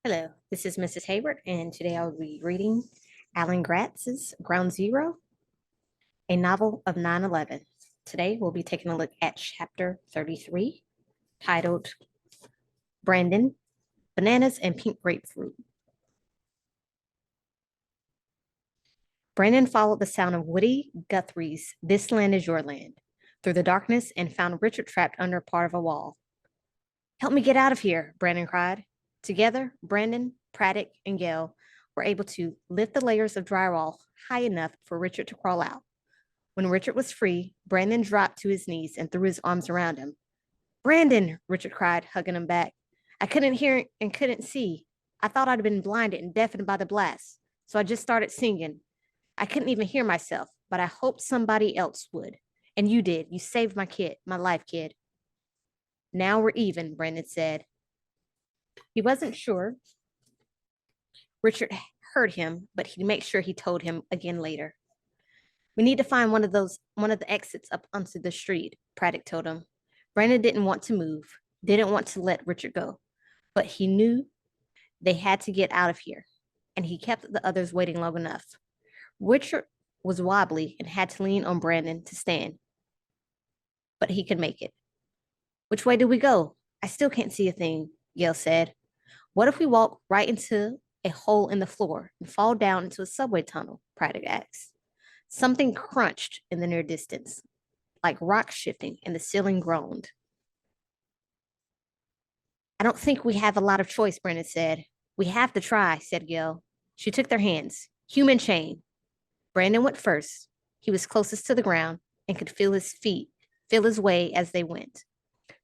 Hello, this is Mrs. Hayward, and today I'll be reading Alan Gratz's Ground Zero, a novel of 9/11. Today we'll be taking a look at chapter 33, titled Brandon, Bananas and Pink Grapefruit. Brandon followed the sound of Woody Guthrie's This Land Is Your Land through the darkness and found Richard trapped under part of a wall. Help me get out of here, Brandon cried. Together, Brandon, Braddock, and Gail were able to lift the layers of drywall high enough for Richard to crawl out. When Richard was free, Brandon dropped to his knees and threw his arms around him. Brandon, Richard cried, hugging him back. I couldn't hear and couldn't see. I thought I'd been blinded and deafened by the blast, so I just started singing. I couldn't even hear myself, but I hoped somebody else would. And you did. You saved my life, kid. Now we're even, Brandon said. He wasn't sure Richard heard him, but he'd make sure he told him again later. We need to find one of the exits up onto the street, Braddock told him. Brandon didn't want to move, didn't want to let Richard go, but he knew they had to get out of here, and he kept the others waiting long enough. Richard was wobbly and had to lean on Brandon to stand, but he could make it. Which way do we go? I still can't see a thing, Gail said. What if we walk right into a hole in the floor and fall down into a subway tunnel? Braddock asked. Something crunched in the near distance, like rocks shifting, and the ceiling groaned. I don't think we have a lot of choice, Brandon said. We have to try, said Gail. She took their hands. Human chain. Brandon went first. He was closest to the ground and could feel his feet, feel his way as they went.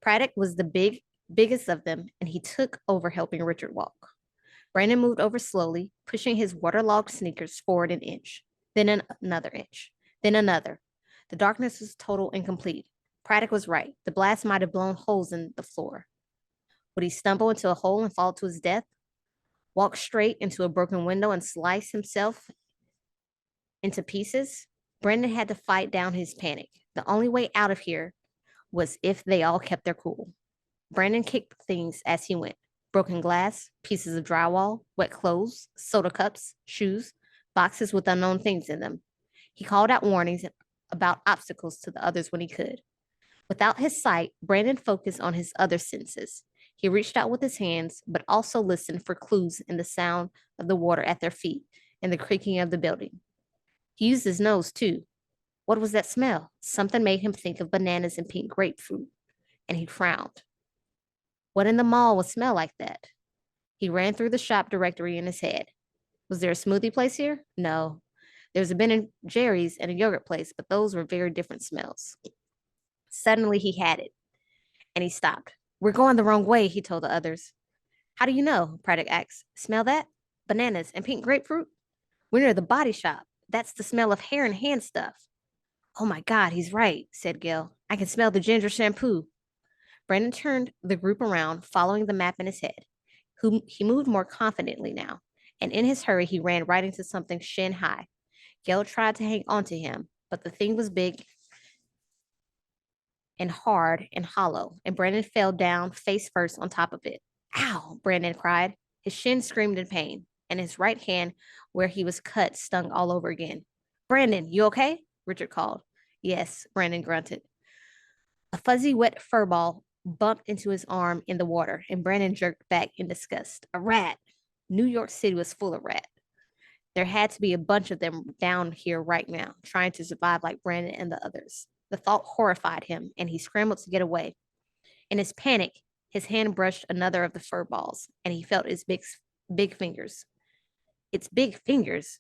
Braddock was the biggest of them, and he took over helping Richard walk. Brandon moved over slowly, pushing his waterlogged sneakers forward an inch, then another inch, then another. The darkness was total and complete. Braddock was right. The blast might have blown holes in the floor. Would he stumble into a hole and fall to his death? Walk straight into a broken window and slice himself into pieces? Brandon had to fight down his panic. The only way out of here was if they all kept their cool. Brandon kicked things as he went. Broken glass, pieces of drywall, wet clothes, soda cups, shoes, boxes with unknown things in them. He called out warnings about obstacles to the others when he could. Without his sight, Brandon focused on his other senses. He reached out with his hands, but also listened for clues in the sound of the water at their feet and the creaking of the building. He used his nose, too. What was that smell? Something made him think of bananas and pink grapefruit, and he frowned. What in the mall would smell like that? He ran through the shop directory in his head. Was there a smoothie place here? No. There was a Ben and Jerry's and a yogurt place, but those were very different smells. Suddenly he had it, and he stopped. We're going the wrong way, he told the others. How do you know? Braddock asked. Smell that? Bananas and pink grapefruit? We're near the body shop. That's the smell of hair and hand stuff. Oh my God, he's right, said Gail. I can smell the ginger shampoo. Brandon turned the group around, following the map in his head. He moved more confidently now, and in his hurry, he ran right into something shin high. Gail tried to hang on to him, but the thing was big and hard and hollow, and Brandon fell down face first on top of it. Ow, Brandon cried. His shin screamed in pain, and his right hand, where he was cut, stung all over again. Brandon, you okay? Richard called. Yes, Brandon grunted. A fuzzy, wet fur ball bumped into his arm in the water, and Brandon jerked back in disgust. A rat. New York City was full of rats. There had to be a bunch of them down here right now, trying to survive like Brandon and the others. The thought horrified him, and he scrambled to get away. In his panic, his hand brushed another of the fur balls, and he felt its big fingers. Its big fingers.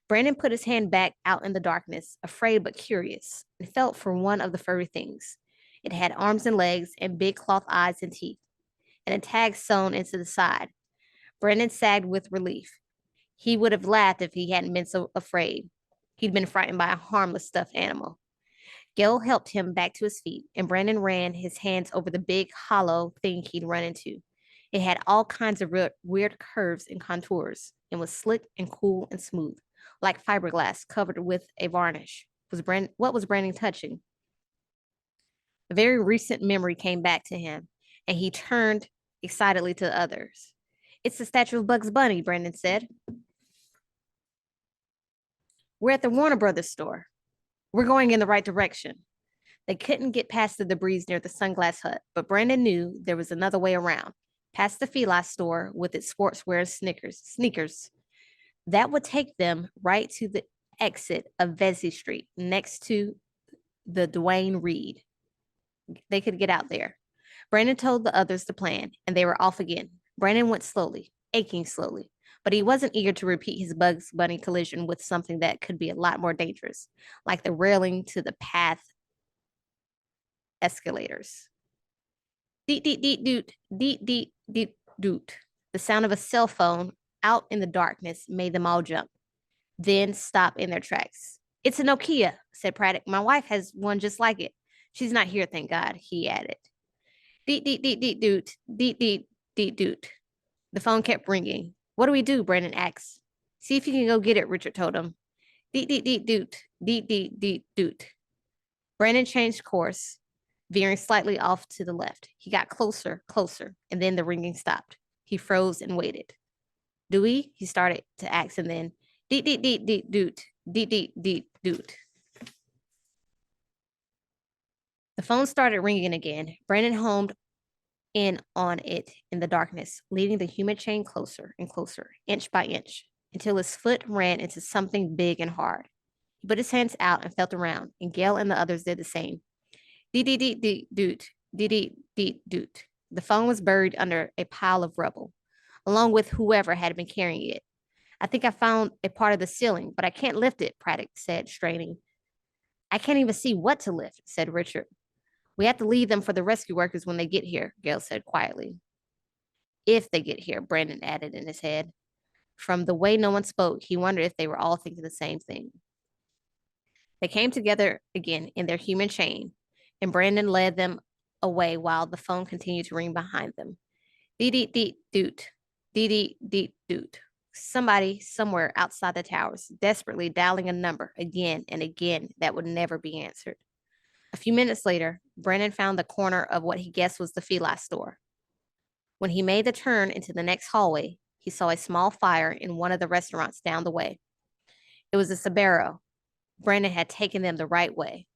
Brandon put his hand back out in the darkness, afraid but curious, and felt for one of the furry things. It had arms and legs and big cloth eyes and teeth, and a tag sewn into the side. Brandon sagged with relief. He would have laughed if he hadn't been so afraid. He'd been frightened by a harmless stuffed animal. Gail helped him back to his feet, and Brandon ran his hands over the big, hollow thing he'd run into. It had all kinds of weird curves and contours, and was slick and cool and smooth, like fiberglass covered with a varnish. What was Brandon touching? A very recent memory came back to him, and he turned excitedly to the others. It's the statue of Bugs Bunny, Brandon said. We're at the Warner Brothers store. We're going in the right direction. They couldn't get past the debris near the sunglass hut, but Brandon knew there was another way around, past the Feli store with its sportswear and sneakers. That would take them right to the exit of Vesey Street, next to the Dwayne Reed. They could get out there. Brandon told the others the plan, and they were off again. Brandon went slowly, aching slowly, but he wasn't eager to repeat his Bugs Bunny collision with something that could be a lot more dangerous, like the railing to the path escalators. Deet, deet, deet, doot, deet, deet, deet, doot. The sound of a cell phone out in the darkness made them all jump, then stop in their tracks. It's a Nokia, said Braddock. My wife has one just like it. She's not here, thank God, he added. Deet, deet, deet, deet, doot, deet, deet, deet, doot. The phone kept ringing. What do we do? Brandon asked. See if you can go get it, Richard told him. Deet, deet, deet, doot, deet, deet, deet, doot. Brandon changed course, veering slightly off to the left. He got closer, closer, and then the ringing stopped. He froze and waited. Do we? He started to ask, and then deet, deet, deet, deet, doot, deet, deet, deet, doot. The phone started ringing again. Brandon homed in on it in the darkness, leading the human chain closer and closer, inch by inch, until his foot ran into something big and hard. He put his hands out and felt around, and Gail and the others did the same. Deet, deet, deet, deet, doot, deet, deet, deet, doot. The phone was buried under a pile of rubble, along with whoever had been carrying it. I think I found a part of the ceiling, but I can't lift it, Braddock said, straining. I can't even see what to lift, said Richard. We have to leave them for the rescue workers when they get here, Gail said quietly. If they get here, Brandon added in his head. From the way no one spoke, he wondered if they were all thinking the same thing. They came together again in their human chain, and Brandon led them away while the phone continued to ring behind them. Dee dee dee doot, dee dee dee doot. Somebody somewhere outside the towers, desperately dialing a number again and again that would never be answered. A few minutes later, Brandon found the corner of what he guessed was the Feli store. When he made the turn into the next hallway, he saw a small fire in one of the restaurants down the way. It was a Sbarro. Brandon had taken them the right way.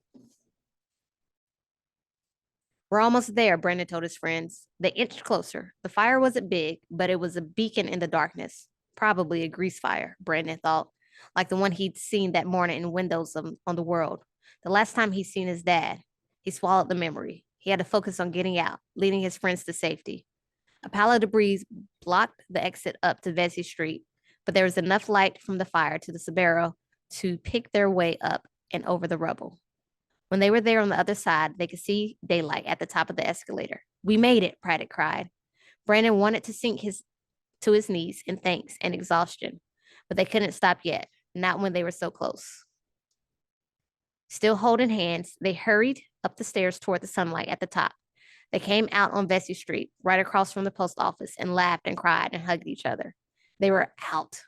We're almost there, Brandon told his friends. They inched closer. The fire wasn't big, but it was a beacon in the darkness. Probably a grease fire, Brandon thought, like the one he'd seen that morning in windows on the world. The last time he'd seen his dad. He swallowed the memory. He had to focus on getting out, leading his friends to safety. A pile of debris blocked the exit up to Vesey Street, but there was enough light from the fire to the Sbarro to pick their way up and over the rubble. When they were there on the other side, they could see daylight at the top of the escalator. We made it, Braddock cried. Brandon wanted to sink to his knees in thanks and exhaustion, but they couldn't stop yet, not when they were so close. Still holding hands, they hurried up the stairs toward the sunlight at the top. They came out on Vesey Street, right across from the post office, and laughed and cried and hugged each other. They were out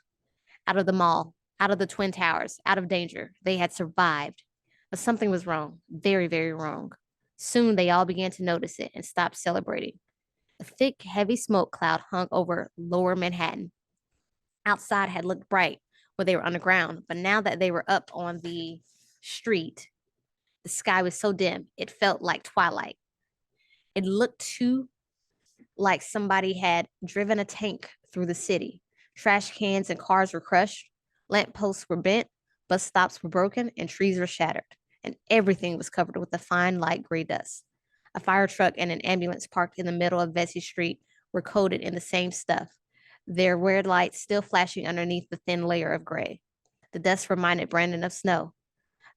of the mall, out of the Twin Towers, out of danger. They had survived. But something was wrong, very, very wrong. Soon they all began to notice it and stopped celebrating. A thick, heavy smoke cloud hung over lower Manhattan. Outside had looked bright where they were underground, but now that they were up on the street, the sky was so dim, it felt like twilight. It looked too like somebody had driven a tank through the city. Trash cans and cars were crushed, lamp posts were bent, bus stops were broken, and trees were shattered, and everything was covered with a fine light gray dust. A fire truck and an ambulance parked in the middle of Vesey Street were coated in the same stuff, their weird lights still flashing underneath the thin layer of gray. The dust reminded Brandon of snow,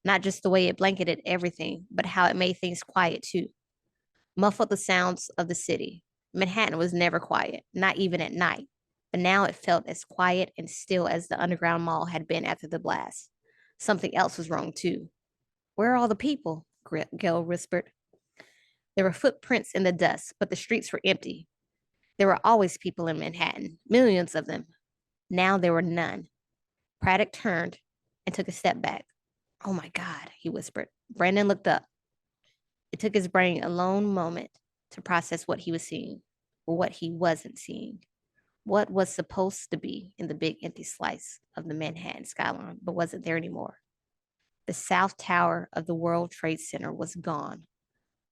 not just the way it blanketed everything, but how it made things quiet too, muffled the sounds of the city. Manhattan was never quiet, not even at night, but now it felt as quiet and still as the underground mall had been after the blast. Something else was wrong too. Where are all the people? Gail whispered. There were footprints in the dust, but the streets were empty. There were always people in Manhattan, millions of them. Now there were none. Braddock turned and took a step back. Oh my God, he whispered. Brandon looked up. It took his brain a lone moment to process what he was seeing, or what he wasn't seeing. what was supposed to be in the big empty slice of the Manhattan skyline, but wasn't there anymore. The South Tower of the World Trade Center was gone.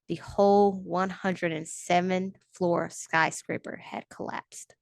The whole 107 floor skyscraper had collapsed.